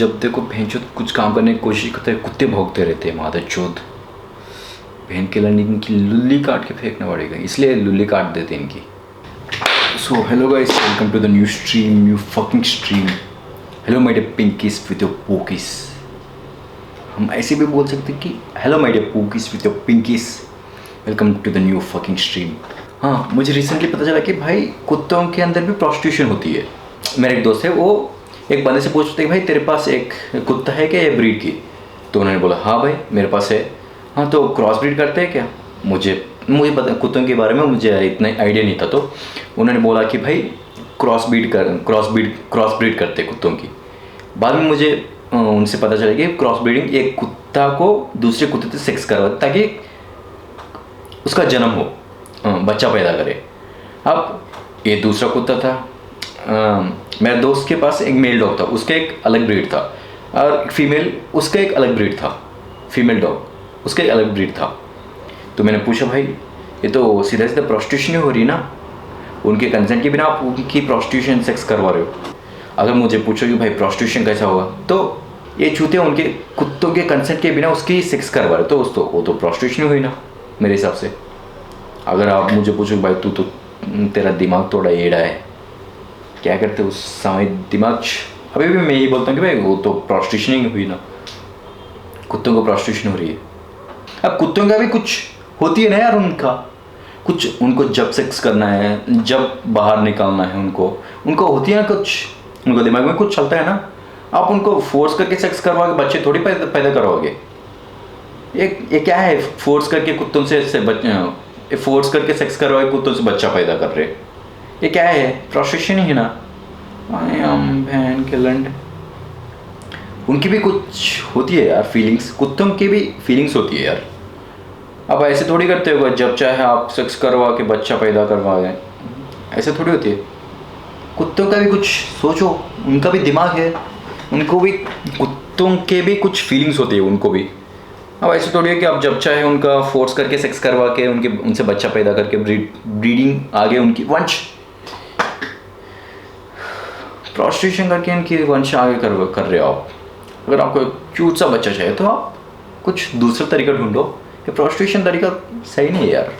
जब देखो भैंचोद कुछ काम करने की कोशिश करते हैं कुत्ते भौंकते रहते हैं। मादर चोद बहन के लड़ने इनकी लुल्ली काट के फेंकना पड़ेगा, इसलिए लुल्ली काट देते हैं इनकी। So hello guys, welcome to the new stream, new fucking stream. Hello my dear pinkies with your pokies. हम ऐसे भी बोल सकते हैं कि hello my dear pokies with your pinkies, welcome to the new fucking stream. हाँ, मुझे recently पता चला कि भाई कुत्तों के अंदर भी प्रोस्टिट्यूशन होती है। मेरा एक दोस्त है, वो एक बंदे से पूछते भाई तेरे पास एक कुत्ता है क्या, ये ब्रीड की? तो उन्होंने बोला हाँ भाई मेरे पास है। हाँ तो क्रॉस ब्रीड करते हैं क्या? मुझे पता, कुत्तों के बारे में मुझे इतना आइडिया नहीं था। तो उन्होंने बोला कि भाई क्रॉस ब्रीड करते कुत्तों की। बाद में मुझे उनसे पता चला कि क्रॉस ब्रीडिंग एक कुत्ता को दूसरे कुत्ते से सेक्स करवाता ताकि उसका जन्म हो, बच्चा पैदा करे। अब ये दूसरा कुत्ता था, मेरे दोस्त के पास एक मेल डॉग था, उसका एक अलग ब्रीड था, और फीमेल उसका एक अलग ब्रीड था, फीमेल डॉग उसका एक अलग ब्रीड था। तो मैंने पूछा भाई ये तो सीधा सीधा प्रोस्टिट्यूशन ही हो रही ना, उनके कंसेंट के बिना आप उनकी प्रोस्टिट्यूशन सेक्स करवा रहे हो। अगर मुझे पूछो कि भाई प्रोस्टिट्यूशन कैसा होगा, तो ये चूते उनके कुत्तों के कंसेंट के बिना उसकी सेक्स करवा रहे हो, तो वो तो प्रोस्टिट्यूशन हुई ना मेरे हिसाब से। अगर आप मुझे पूछो भाई तू तो तेरा दिमाग थोड़ा एड़ा है, क्या करते उस समय दिमाग। अभी भी मैं यही बोलता हूँ कि भाई वो तो प्रोस्टिट्यूशन ही हुई ना, कुत्तों को प्रोस्टिट्यूशन हो रही है। अब कुत्तों का भी कुछ होती है ना यार, उनको जब सेक्स करना है, जब बाहर निकालना है, उनको होती है ना कुछ, उनको दिमाग में कुछ चलता है ना। आप उनको फोर्स करके सेक्स करवा के बच्चे थोड़ी पैदा करवाओगे। ये क्या है, फोर्स करके सेक्स करवा के कुत्तों से बच्चा पैदा कर रहे, ये क्या है? प्रोस्टिट्यूशन ही है ना। बहन के लंड, उनकी भी कुछ होती है यार फीलिंग्स, कुत्तों की भी फीलिंग्स होती है यार। अब ऐसे थोड़ी करते हो जब चाहे आप सेक्स करवा के बच्चा पैदा करवा दें, ऐसे थोड़ी होती है। कुत्तों का भी कुछ सोचो, उनका भी दिमाग है, उनको भी, कुत्तों के भी कुछ फीलिंग्स होती है उनको भी। अब ऐसे थोड़ी है कि आप जब चाहे उनका फोर्स करके सेक्स करवा के उनसे बच्चा पैदा करके ब्रीडिंग आगे उनकी वंश, प्रोस्टिट्यूशन करके इनकी वंश आगे कर रहे हो आप। अगर आपको क्यूट सा बच्चा चाहिए तो आप कुछ दूसरा तरीका ढूंढो, ये प्रोस्टिट्यूशन तरीका सही नहीं है यार।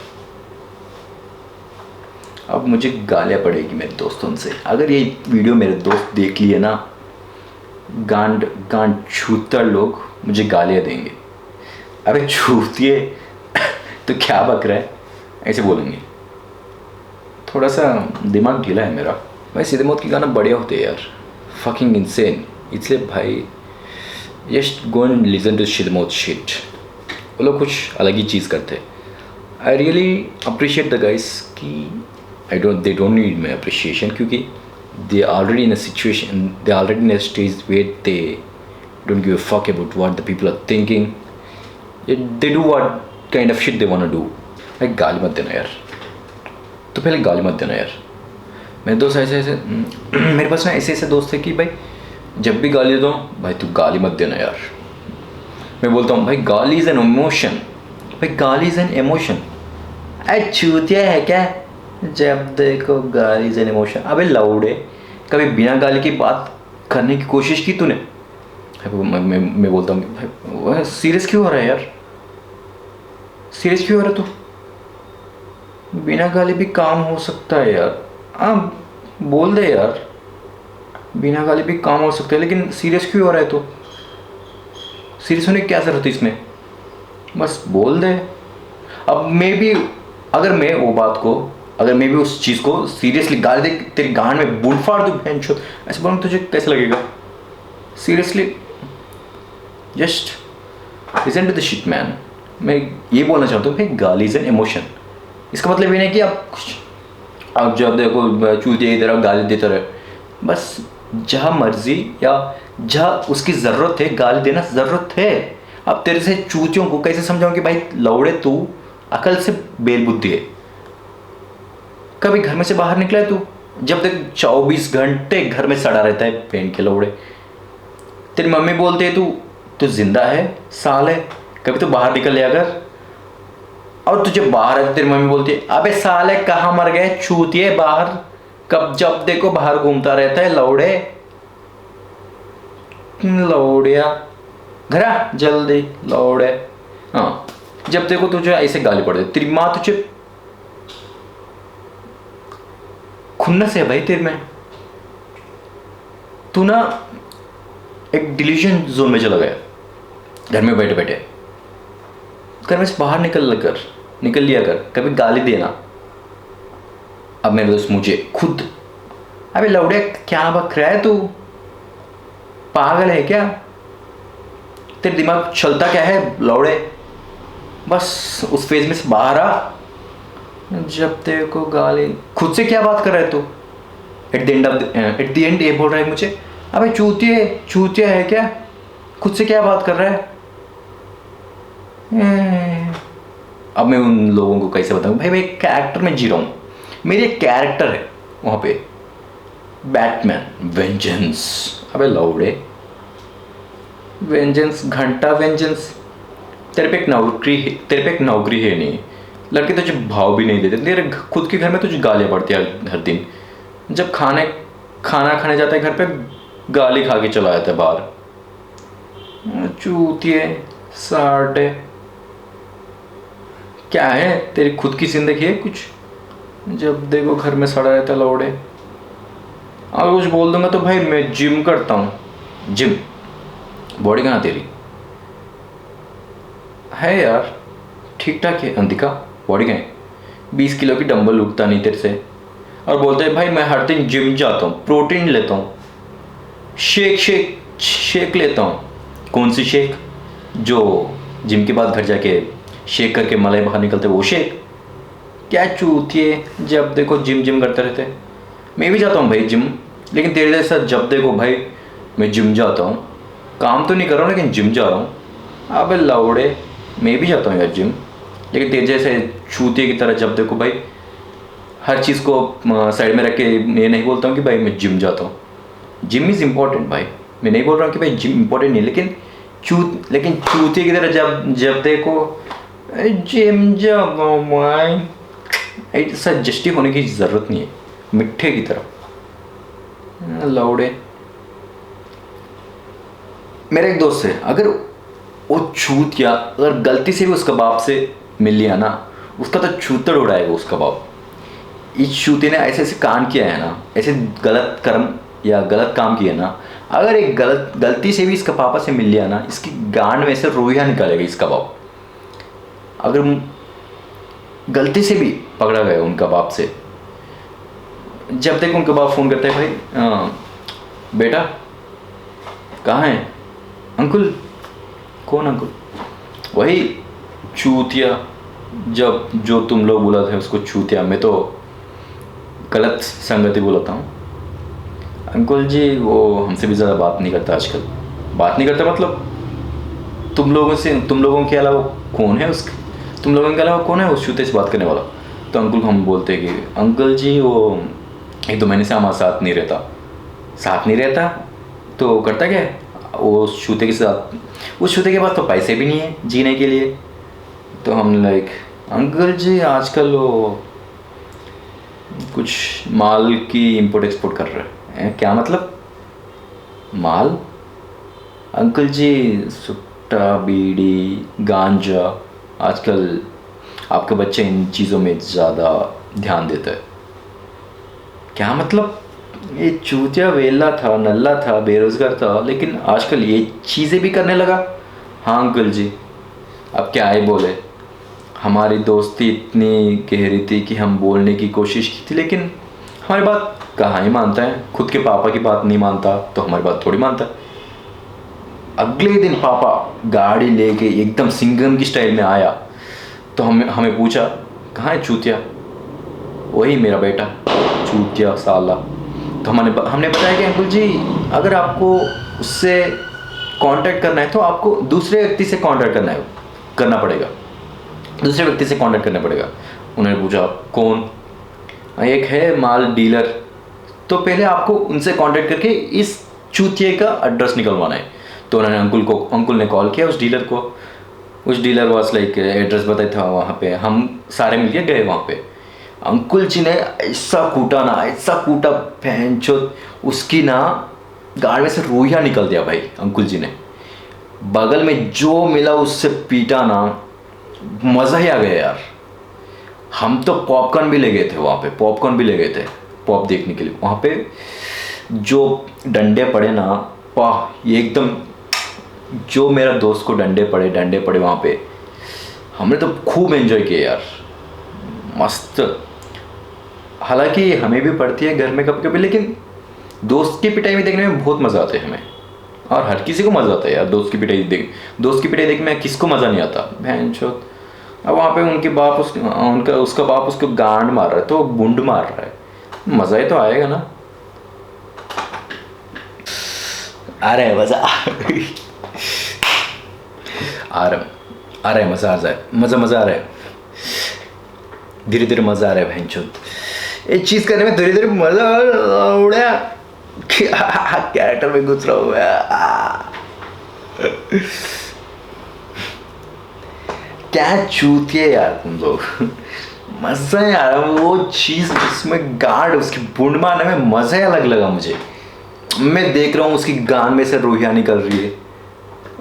अब मुझे गालियाँ पड़ेगी मेरे दोस्तों से, अगर ये वीडियो मेरे दोस्त देख लिए ना, गांड छूतर लोग मुझे गालियाँ देंगे। अरे छूतिए तो क्या बक रहा है, ऐसे बोलेंगे। थोड़ा सा दिमाग ढीला है मेरा भाई। सीधे मौत के गाना बढ़िया होते हैं यार, फकिंग इंसेन। इसलिए भाई just go and listen to सीधे मौत शिट, वो लोग कुछ अलग ही चीज़ करते हैं। I really appreciate the guys कि they don't need my appreciation, क्योंकि they already in a situation, they already in a stage where they don't give a fuck about what the people are thinking, they do what kind of shit they want to do. भाई गाली मत देना यार, तो पहले गाली मत देना यार। मेरे दोस्त ऐसे मेरे पास ना ऐसे दोस्त है कि भाई जब भी गाली दो भाई तू गाली मत देना यार। मैं बोलता हूँ भाई गाली इज़ एन इमोशन, भाई गाली इज़ एन इमोशन। अरे चूतिया है क्या, जब देखो गाली इज़ एन इमोशन। अबे लौड़े, कभी बिना गाली की बात करने की कोशिश की तूने? मैं बोलता हूँ भाई सीरियस क्यों हो रहा है यार, सीरियस क्यों हो रहा है तू? बिना गाली भी काम हो सकता है यार। हाँ बोल दे यार, बिना गाली भी काम हो सकता है, लेकिन सीरियस क्यों हो रहा है तो? सीरियस होने की क्या ज़रूरत है इसमें, बस बोल दे। अब मैं भी उस चीज़ को सीरियसली गाली दे, तेरी गांड में बूट फाड़ दूँ बहन चोद, ऐसे बोलूँ तुझे कैसे लगेगा? Seriously just listen to the shit man. मैं ये बोलना चाहता हूँ भाई गाली इज़ एन इमोशन। इसका मतलब ये नहीं कि आप जब देखो चूतिया की तरह गाली देते रहे, बस जहाँ मर्जी या जहाँ उसकी ज़रूरत है गाली देना ज़रूरत है। अब तेरे से चूतियों को कैसे समझाऊं कि भाई लौड़े तू अकल से बेलबुद्धि है, कभी घर में से बाहर निकला है तू? जब तक 24 घंटे घर में सड़ा रहता है पेन के लौड़े। तेरी मम्मी बोलती है तू जिंदा है साल है, कभी तो बाहर निकल लिया कर। और तुझे बाहर है तेरी मम्मी बोलती है अबे साले कहाँ मर गए चूतिए, बाहर कब जब देखो बाहर घूमता रहता है लौड़े। लौड़िया घर आ जल्दी लौड़े। हाँ, जब देखो तुझे ऐसे गाली पड़ जाती, तेरी माँ तुझे खुन्नस है भाई तेरे में। तू ना एक डिल्यूजन जोन में चला गया, घर में बैठे बैठे। घर में से बाहर निकल लिया कर, कभी गाली देना। अब मेरे दोस्त मुझे खुद, अबे लौड़े क्या बक रहा है तू, पागल है क्या, तेरे दिमाग चलता क्या है लौड़े, बस उस फेज में से बाहर आ। जब तेरे को गाली, खुद से क्या बात कर रहा है तू, एट द एंड ये बोल रहा है मुझे, अबे चूतिया है क्या, खुद से क्या बात कर रहा है। अब मैं उन लोगों को कैसे बताऊं भाई, मैं एक कैरेक्टर में जी रहा हूँ, मेरी एक कैरेक्टर है वहाँ पे, बैटमैन वेंजेंस। अबे लौड़े वेंजेंस, घंटा वेंजेंस, तेरे पे एक नौकरी है नहीं, लड़के तुझे भाव भी नहीं देते, तेरे खुद के घर में तुझे गालियाँ पड़ती है हर दिन। जब खाना खाने जाता है घर पे, गाली खा के चला जाता है बाहर। चूतिए साटे, क्या है तेरी खुद की जिंदगी है कुछ, जब देखो घर में सड़ा रहता लौड़े। अगर कुछ बोल दूंगा तो भाई मैं जिम करता हूँ, जिम। बॉडी कहाँ तेरी है यार, ठीक ठाक है अंतिका, बॉडी कहाँ है, 20 किलो की डंबल उठता नहीं तेरे से, और बोलते हैं भाई मैं हर दिन जिम जाता हूँ, प्रोटीन लेता हूँ, शेक लेता हूँ। कौन सी शेक, जो जिम के बाद घर जाके शेक करके मलाई बाहर निकलते वो शेक, क्या चूतिए, जब देखो जिम करते रहते। मैं भी जाता हूँ भाई जिम, लेकिन तेरे जैसा जब देखो भाई मैं जिम जाता हूँ, काम तो नहीं कर रहा हूँ लेकिन जिम जा रहा हूँ। अबे लौड़े, मैं भी जाता हूँ यार जिम, लेकिन तेरे जैसे चूतिए की तरह जब देखो भाई हर चीज़ को साइड में रख के ये नहीं बोलता हूँ कि भाई मैं जिम जाता हूँ। जिम इज़ इम्पॉर्टेंट भाई, मैं नहीं बोल रहा हूँ कि भाई जिम इम्पोर्टेंट नहीं, लेकिन चूतिए की तरह जब देखो जिम जाओ, ऐसा जस्टिफ होने की ज़रूरत नहीं है, मिठ्ठे की तरह लौड़े। मेरा एक दोस्त है, अगर वो चूतिया अगर गलती से भी उसका बाप से मिल लिया ना, उसका तो छूतड़ उड़ाएगा उसका बाप। इस चूते ने ऐसे कांड किया है ना, ऐसे गलत कर्म या गलत काम किया ना, अगर एक गलती से भी इसका पापा से मिल लिया ना, इसकी गांड में से रोइया निकालेगा इसका बाप। अगर गलती से भी पकड़ा गया उनका बाप से, जब तक उनका बाप फ़ोन करता है, भाई बेटा कहाँ है अंकुल, कौन अंकुल, वही चूतिया, जो तुम लोग बोला थे उसको चूतिया, मैं तो गलत संगति बुलाता हूँ। अंकुल जी वो हमसे भी ज़्यादा बात नहीं करता आजकल, बात नहीं करता मतलब तुम लोगों के अलावा कौन है उस चूते से बात करने वाला। तो अंकुल हम बोलते हैं कि अंकल जी वो 1-2 महीने से हमारे साथ नहीं रहता तो करता क्या है, वो उस चूते के पास तो पैसे भी नहीं है जीने के लिए। तो हम अंकल जी आजकल वो कुछ माल की इंपोर्ट एक्सपोर्ट कर रहे हैं। क्या मतलब माल, अंकल जी सुट्टा बीड़ी गांजा, आजकल आपके बच्चे इन चीज़ों में ज़्यादा ध्यान देते हैं। क्या मतलब, ये चूतिया वेला था, नल्ला था, बेरोज़गार था, लेकिन आजकल ये चीज़ें भी करने लगा। हाँ अंकल जी, अब क्या ही बोले, हमारी दोस्ती इतनी गहरी थी कि हम बोलने की कोशिश की थी, लेकिन हमारी बात कहाँ ही मानता है, खुद के पापा की बात नहीं मानता तो हमारी बात थोड़ी मानता। अगले दिन पापा गाड़ी लेके एकदम सिंघम की स्टाइल में आया, तो हमें पूछा कहाँ है चूतिया, वही मेरा बेटा चूतिया साला। तो हमने बताया कि अंकुल जी अगर आपको उससे कांटेक्ट करना है तो आपको दूसरे व्यक्ति से कांटेक्ट करना पड़ेगा, दूसरे व्यक्ति से कांटेक्ट करना पड़ेगा। उन्होंने पूछा कौन, एक है माल डीलर, तो पहले आपको उनसे कांटेक्ट करके इस चूतिए का एड्रेस निकलवाना है। तो उन्होंने अंकुल ने कॉल किया उस डीलर को, उस डीलर वाज एड्रेस बताया था, वहाँ पे हम सारे मिलके गए। वहाँ पे अंकुल जी ने ऐसा कूटा, भैंचोद, उसकी ना गाड़ में से रूहिया निकल दिया भाई अंकुल जी ने। बगल में जो मिला उससे पीटा ना, मज़ा ही आ गया यार। हम तो पॉपकॉर्न भी ले गए थे वहाँ पे, पॉपकॉर्न भी ले गए थे पॉप देखने के लिए। वहाँ पे जो डंडे पड़े ना, वाह ये एकदम, जो मेरा दोस्त को डंडे पड़े वहाँ पे, हमने तो खूब एंजॉय किया यार, मस्त। हालांकि हमें भी पड़ती है घर में कभी कभी, लेकिन दोस्त की पिटाई में देखने में बहुत मज़ा आता है हमें, और हर किसी को मज़ा आता है यार दोस्त की पिटाई देखने में किसको मज़ा नहीं आता बहन चोद। अब वहाँ पे उसका बाप उसको गांड मार रहा है, तो बूंद मार रहा है, मज़ा ही तो आएगा ना। आ रहा है मज़ा आ रहा है मज़ा आ रहा है, धीरे धीरे मज़ा आ रहा है बहन चोद। एक चीज़ करने में धीरे धीरे मज़ा उड़ा, कैरेक्टर में घुस रहा हूँ क्या चूतिए यार तुम लोग। मज़ा है यार, वो चीज़ उसमें गार्ड उसकी बूंद मारने में मज़ा ही अलग लगा मुझे। मैं देख रहा हूँ उसकी गान में से रूहिया निकल रही है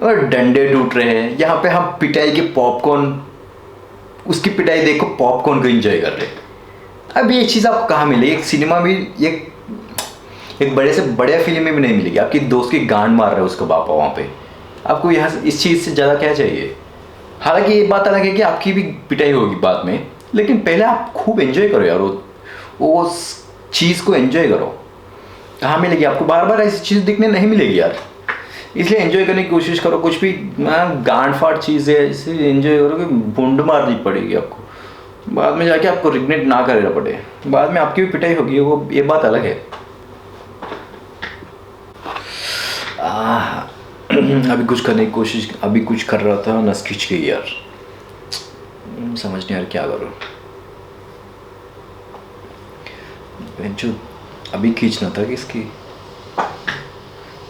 और डंडे टूट रहे हैं। यहाँ पे हम पिटाई के पॉपकॉर्न, उसकी पिटाई देखो पॉपकॉर्न को एंजॉय कर रहे हैं। अब ये चीज़ आपको कहाँ मिलेगी? एक सिनेमा में एक बड़े से बड़े फिल्म में भी नहीं मिलेगी। आपकी दोस्त की गांड मार रहा है उसका बापा वहाँ पे, आपको यहाँ इस चीज़ से ज़्यादा क्या चाहिए? हालांकि ये बात अलग है कि आपकी भी पिटाई होगी बाद में, लेकिन पहले आप खूब एंजॉय करो यार, वो चीज़ को एंजॉय करो। कहाँ मिलेगी आपको? बार बार ऐसी चीज़ दिखने नहीं मिलेगी यार, इसलिए एंजॉय करने की कोशिश करो। कुछ भी गांड फाड़ चीज़ है, इसे एंजॉय करो कि बूंद मारनी पड़ेगी आपको, बाद में जाके आपको रिग्रेट ना करना पड़े। बाद में आपकी भी पिटाई होगी, वो ये बात अलग है। अभी कुछ करने की कोशिश, अभी कुछ कर रहा था, नस खींच गई यार, समझ नहीं यार क्या करूँ। बेंचो अभी खींचना था किसकी,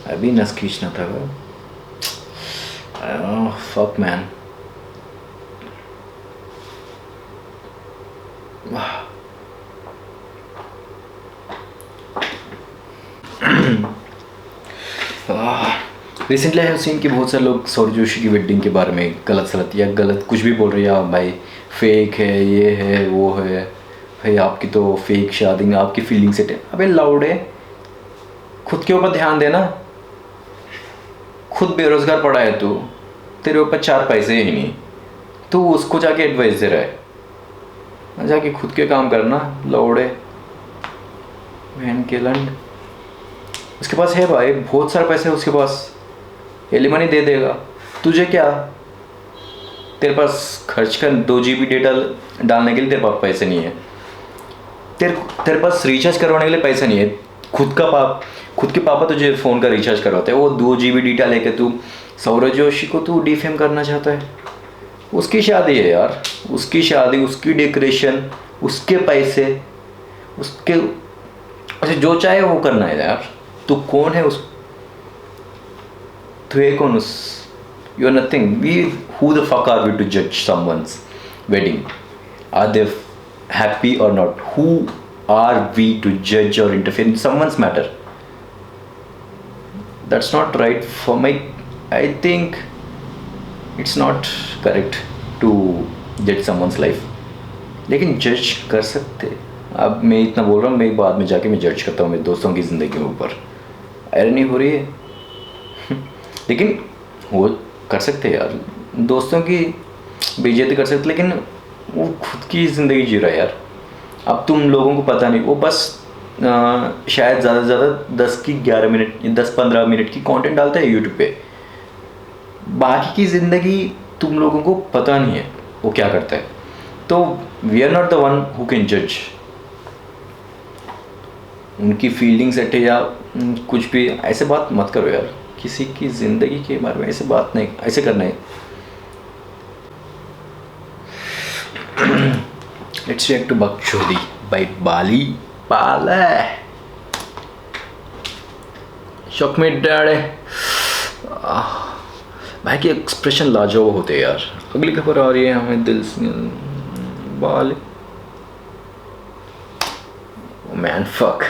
अभी नस खींचना था। Fuck man. Recently I seen कि बहुत सारे लोग सौरभ जोशी की वेडिंग के बारे में गलत कुछ भी बोल रहे हैं। भाई फेक है, ये है, वो है, भाई आपकी तो फेक शादी, आपकी फीलिंग सेट है। अबे लाउडे, खुद के ऊपर ध्यान देना। खुद बेरोजगार पड़ा है तू, तेरे ऊपर 4 पैसे ही नहीं, तू उसको जाके एडवाइस दे रहा है। जाके खुद के काम करना लाउडे, बहन के लंड। उसके पास है भाई बहुत सारे पैसे, उसके पास एलिमनी दे देगा। तुझे क्या, तेरे पास खर्च कर 2 GB डेटा डालने के लिए तेरे पास पैसे नहीं है, तेरे पास रिचार्ज करवाने के लिए पैसे नहीं है। खुद के पापा तुझे फ़ोन का रिचार्ज करवाते हैं, वो 2 GB डेटा लेके तू सौरभ जोशी को तू डिफेम करना चाहता है। उसकी शादी है यार, उसकी शादी, उसकी डेकोरेशन, उसके पैसे, उसके जो चाहे वो करना है यार। तू कौन है तू है कौन? You are nothing. who the fuck are we to judge someone's wedding? Are they happy or not? Who are we to judge or interfere in someone's matter? That's not right for my, I think it's not correct to judge someone's life. लेकिन जज कर सकते। अब मैं इतना बोल रहा हूँ, मैं बाद में जाके मैं जज करता हूँ मेरे दोस्तों की ज़िंदगी के ऊपर, आयरनी हो रही है। लेकिन वो कर सकते यार, दोस्तों की बेइज्जती कर सकते, लेकिन वो खुद की ज़िंदगी जी रहा है यार। अब तुम लोगों को पता नहीं, वो बस शायद ज़्यादा से ज़्यादा 10 की 11 मिनट या 10-15 मिनट की कंटेंट डालता है यूट्यूब पे। बाकी की ज़िंदगी तुम लोगों को पता नहीं है वो क्या करता है। तो we are not the one who can जज उनकी फीलिंग्स एट या कुछ भी। ऐसे बात मत करो यार, किसी की ज़िंदगी के बारे में ऐसे बात नहीं, ऐसे करना है। लेट्स रिएक्ट टू बकचोदी बाय बाली पाला शौक में डाले। भाई के एक्सप्रेशन लाजवाब होते हैं यार। अगली खबर आ रही है हमें दिल से बाली। Man fuck.